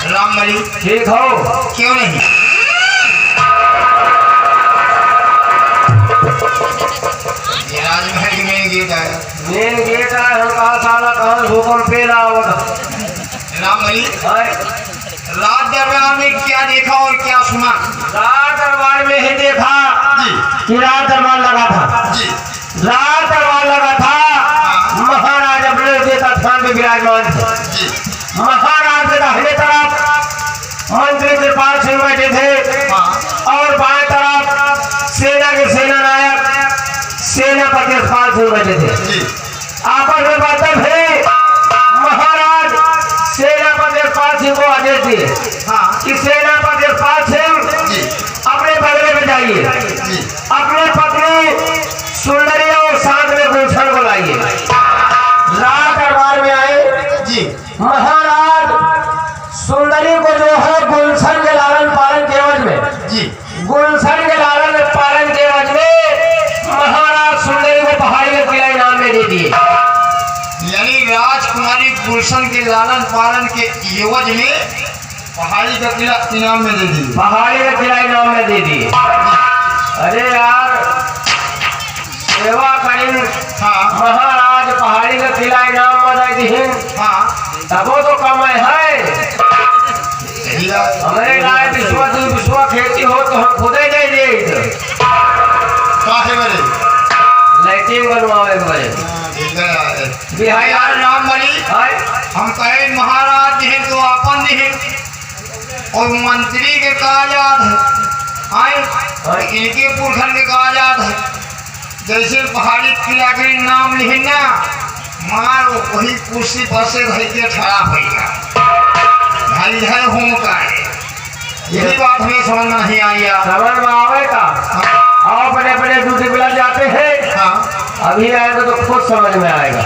राम मरी ठीक हो? क्यों नहीं? ये राजमहल की मेन गेट आया। मेन गेट आया हम कहा साला कहाँ भूकंप पेला होगा। राम मरी रात दरबार में क्या देखा और क्या सुना? रात दरबार में ही देखा कि रात दरबार लगा था। जी रात दरबार लगा था। महाराज अपने देता स्थान पे विराजमान थे। जी महाराज के दाहिने तरफ मंत्री कृपाल सिंह बैठे थे और बाएं तरफ सेना के सेना नायक सेनापति कृपाल सिंह बैठे थे। जी आपस में बातें थे। महाराज सेनापति कृपाल सिंह को आदेश दिए कि सेनापति कृपाल सिंह अपने बंगले में जाइए, अपने पत्नी सुंदरी और साथ में गुलशन को लाइए। रात दरबार में आए जी महाराज सुंदरी को जो है गुलशन के लालन पालन के एवज में जी गुलशन के लालन पालन के एवज में महाराज सुंदरी को पहाड़ी का किला इनाम में दे दिए। यानी राजकुमारी गुलशन के लालन पालन के एवज में पहाड़ी का किला इनाम में दे दी। पहाड़ी का किला इनाम में दे दिए। अरे यार सेवा करीन महाराज पहाड़ी का किला इनाम में दे दी तबो तो कमाए है। हमारे गाय विश्व खेती हो तो हम खुद ही नहीं दे लाइटिंग बनवावे बड़े बिहार राम बली हम कहे महाराज जी तो अपन जी और मंत्री के काजात है आए इनके पुरखन के काजात है। जैसे पहाड़ी किला के नाम लिखना मार वही कुर्सी पर से रह के ठहरा होगा भाई है हूँ का है। यही बात हमें समझ में नहीं आई। समझ में आवेगा। आओ बड़े बड़े ड्यूटी मिला जाते हैं। अभी आएगा तो खुद समझ में आएगा।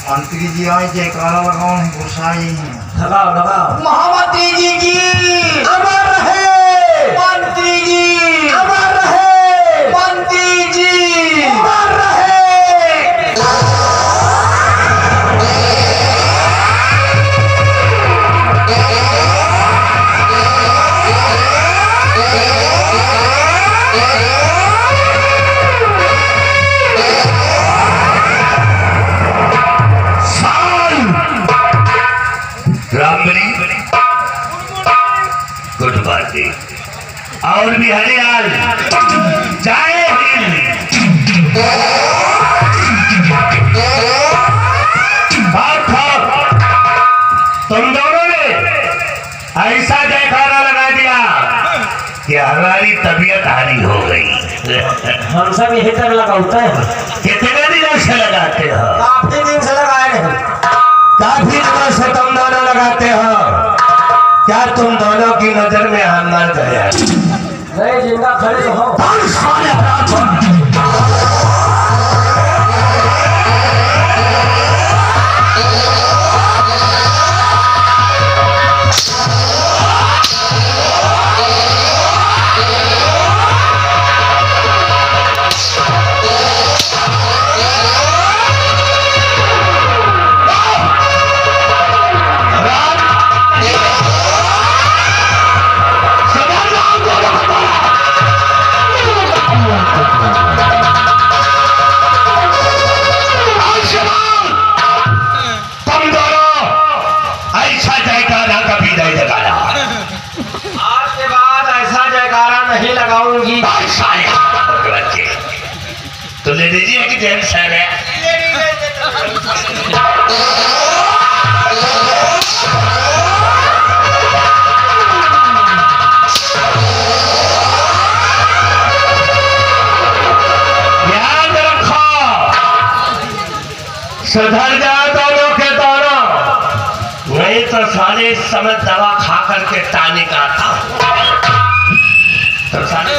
मंत्री जी आए जयकारा लगाओ घुसाई लगाओ लगाओ। महामंत्री जी की अमर रहे मंत्री जी, अमर रहे मंत्री जी अमर रहे। गुड मॉर्निंग और भी हरियाल जाए तुम दोनों ने ऐसा जयकारा लगा दिया कि हमारी तबीयत हारी हो गई। हम सब यही तक लगाते हैं। कितने दिनों से लगाते हो? काफी दिन से लगाए हैं। काफी दिनों से तुम दोनों लगाते हो। क्या तुम दोनों की नजर में हम मर गए? नहीं, जिंदा खड़े तो हो। आज के बाद ऐसा जयकारा नहीं लगाऊंगी। तो ले लीजिए कि जेम्स है रे। याद रखो, सुधर जाओ दोनों के दोनों, नहीं तो साले इस समय दवा खा करके टानिक आता हूं। तो साले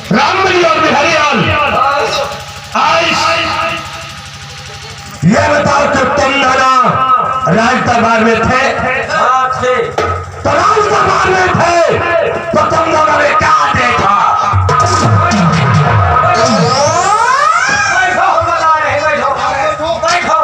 रामबली और बिहारीलाल, ये बताओ कि तुम दोनों राज दरबार में थे? हाँ थे। तो राज दरबार में थे तो तुम दोनों ने क्या देखा? बैठो, हम बता रहे हैं, बैठो बैठो।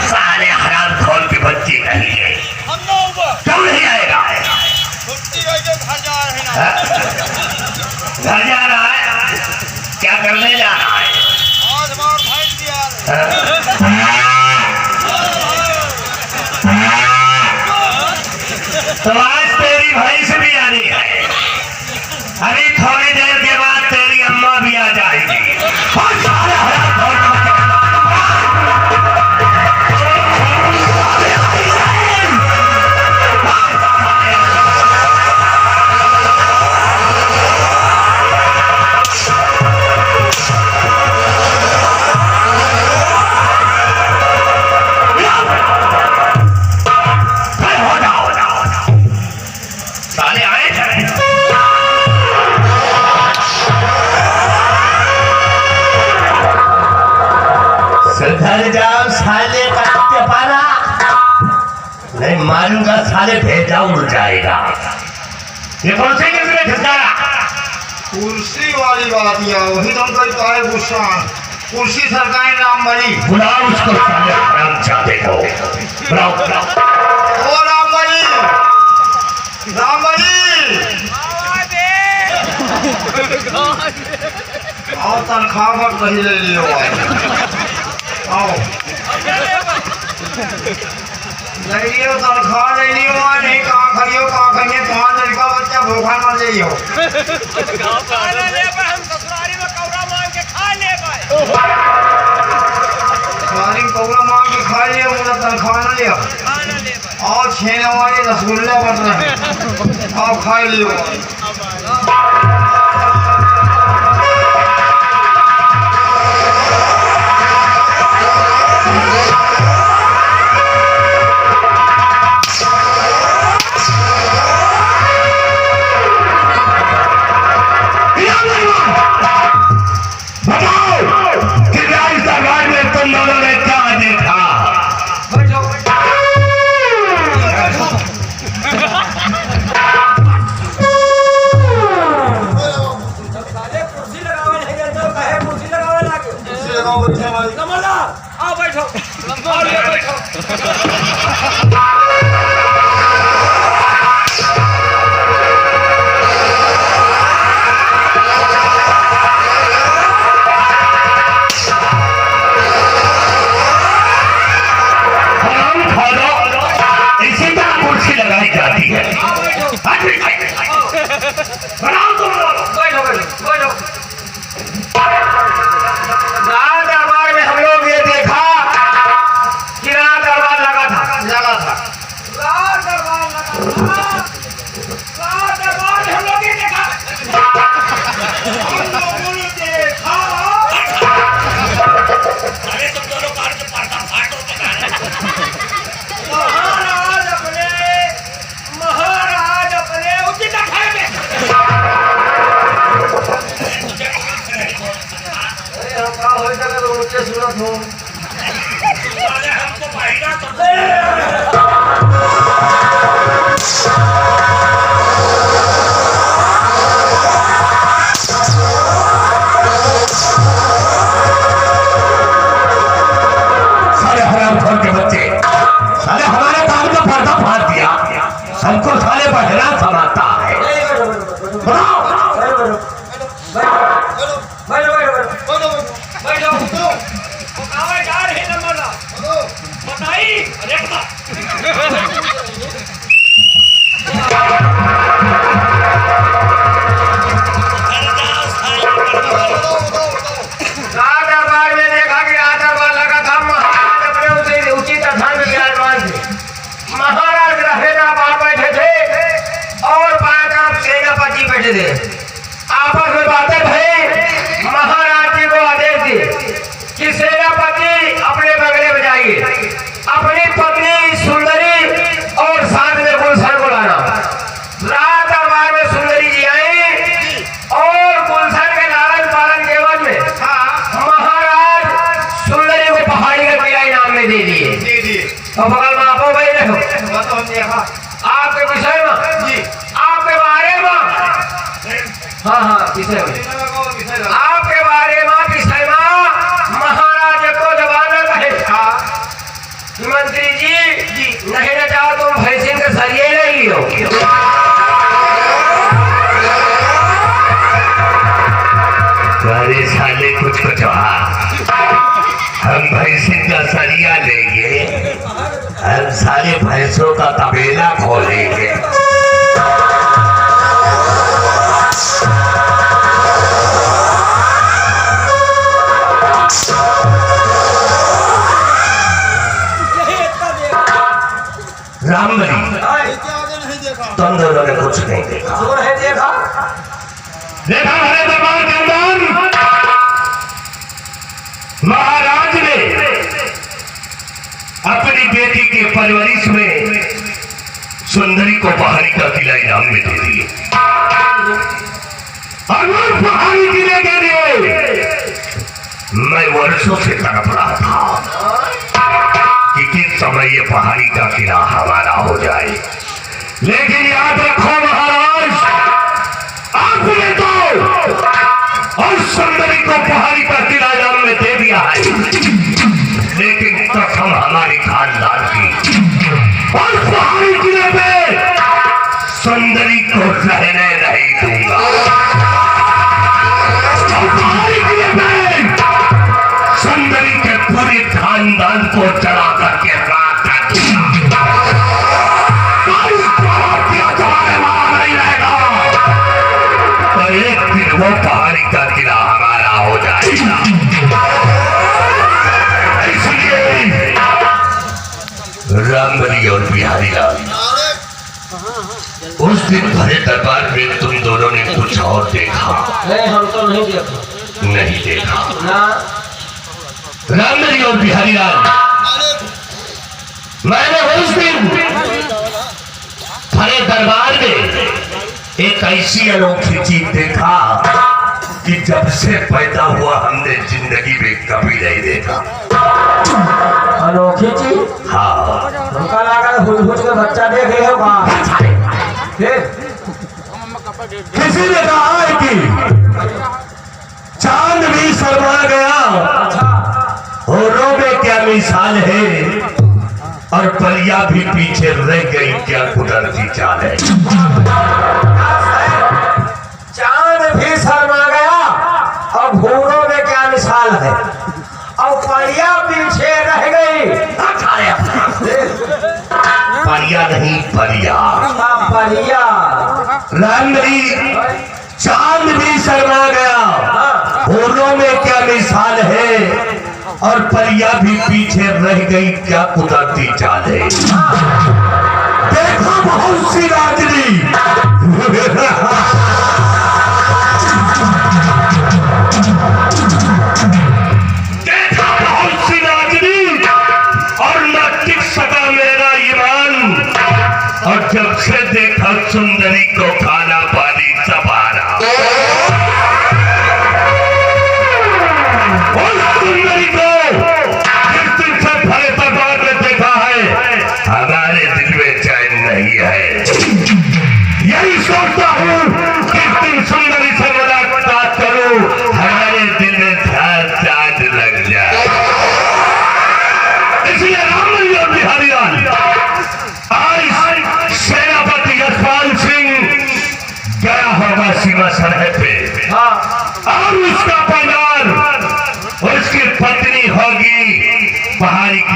साले हराम खोल की बच्ची नहीं है। क्यों नहीं आएगा? घर जा रहा है? क्या करने जा रहा है? तो आज तेरी भैंस भी आनी है। अभी थोड़ी देर के बाद तेरी अम्मा भी आ जाएगी। और सारे हराम खोल की बच्ची सुधर जाओ साले का पाना, नहीं मारूंगा साले, भेजा उड़ जाएगा। ये कौन से किसने ठिकाना? कुर्सी वाली बात या वही तुम कोई कहे गुस्सा कुर्सी सरकार रामबली। बुलाओ उसको साले हराम जाते को। बुलाओ बुलाओ। ओ रामबली, रामबली आओ तनख्वाह मत रही ले लियो आओ ले लियो तनख्वाह ले लियो। नहीं कहाँ खड़ियो कहाँ खड़िए तुम्हारा लड़का बच्चा भूखा मर जाइयो। सारी कौड़ा मांग के खा लियो मुझे तनख्वाह न लियो। और छेने वाले रसगुल्ला बन रहे आओ खा लियो। हमको साले बहरा समझता है। दरबार में देखा कि दरबार लगा था महाराज अपने उसी उचित स्थान में विराजमान थे। महाराज रहेदाबाद बैठे थे और बाएं तरफ सेनापति बैठे थे। आपस में बातें भई। महाराज जी को आदेश दिए कि सेनापति अपने बंगले में जाइए, अपनी पत्नी सुंदरी और साथ में गुलशन को लाना। रात दरबार में सुंदरी जी आई और गुलशन के लालन पालन के एवज में महाराज सुंदरी को पहाड़ी का किला इनाम में दे दिए। तो बगल में आपो भाई रहो आपके विषय में जी, आपके बारे में हाँ विषय में आपके बारे में विषय में महाराज को जवान कहे मंत्री जी नहीं न चाहो तुम भैंसिन के सरिये ले लियो। अरे साले कुछ हम भैंसिन का सरिया लेंगे, हम सारे भैंसों का तबेला खोलेंगे। रामबली तुम दोनों ने कुछ नहीं देखा। देखा हमारे दरबार के अंदर महाराज ने अपनी बेटी के परवरिश में सुंदरी को पहाड़ी का किला इनाम में दे दिए। और वो पहाड़ी किले के लिए मैं वर्षों से तड़प रहा था कि किस समय ये पहाड़ी का किला हमारा हो जाए। लेकिन याद रखो महाराज, आपने तो और सुंदरी को पहाड़ी का किला इनाम में दे दिया है, लेकिन कसम हमारी खानदान की और पहाड़ी किले पे सुंदरी को रहने नहीं दूंगा। और पहाड़ी किले पे सुंदरी के पूरे खानदान को चढ़ा करके राख कर दूंगा। नहीं रहेगा तो एक दिन वो पहाड़ी का किला हमारा हो जाएगा। इसलिए रामबली और बिहारी लाल उस दिन भरे दरबार में तुम दोनों ने कुछ और देखा। नहीं हम तो नहीं देखा। नहीं देखा ना रामबली और बिहारी लाल, मैंने उस दिन भरे दरबार में एक ऐसी अनोखी चीज देखा कि जब से पैदा हुआ हमने जिंदगी में कभी नहीं देखा। अनोखी चीज? हाँ, हमका लगा हुज के बच्चा देखे हो किसी ने कहा है कि चांद भी शर्मा गया, होरों में क्या मिसाल है, और परिया भी पीछे रह गई, क्या कुदरती चाल है। चांद भी शर्मा गया और घोड़ों में क्या मिसाल है, और परिया पीछे रह गई। परिया नहीं परिया। परिया रामबली, चांद भी शर्मा गया, होरों में क्या मिसाल है, और परिया भी पीछे रह गई, क्या कुदरती चाल है। देखा बहुत सी राजनी देखा बहुत सी राजनी, और न टिक सका मेरा ईमान, और जब से देखा सुंदरी को खाना पानी सब आ रहा। सुंदरी को जिस दिन से भरे दरबार में देखा है, हमारे दिल में चैन नहीं है। यही सोचता हूँ किस दिन सुंदरी से मुलाकात करूं, हमारे दिल में चांद लग जाए। इसलिए रामबली और बिहारी लाल आज सेनापति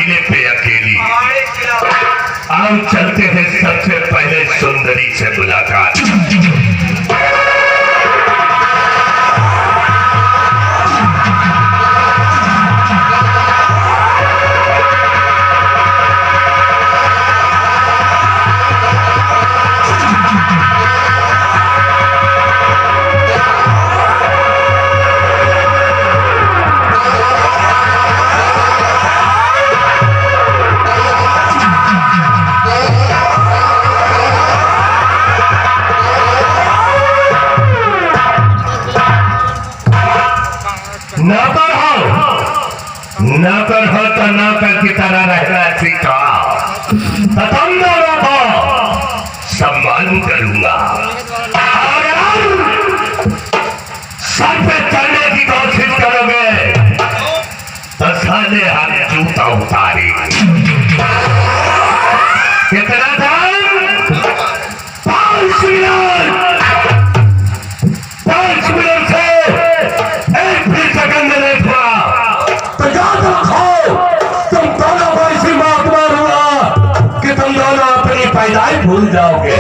किले पे अकेली। हम चलते हैं सबसे पहले सुंदरी से मुलाकात। नौकर हो तो नौकर की तरह रहना सीखा। तुम दोनों को सम्मान करूंगा और सर पे चढ़ने की कोशिश करोगे तो साले हम जूता उतारे। कितना था? 5 मिनट। 5 मिनट से एक भी सेकंड नहीं हुआ। तुम दोनों को इसी बात में हुआ कि तुम दोनों अपनी पैदाइश भूल जाओगे।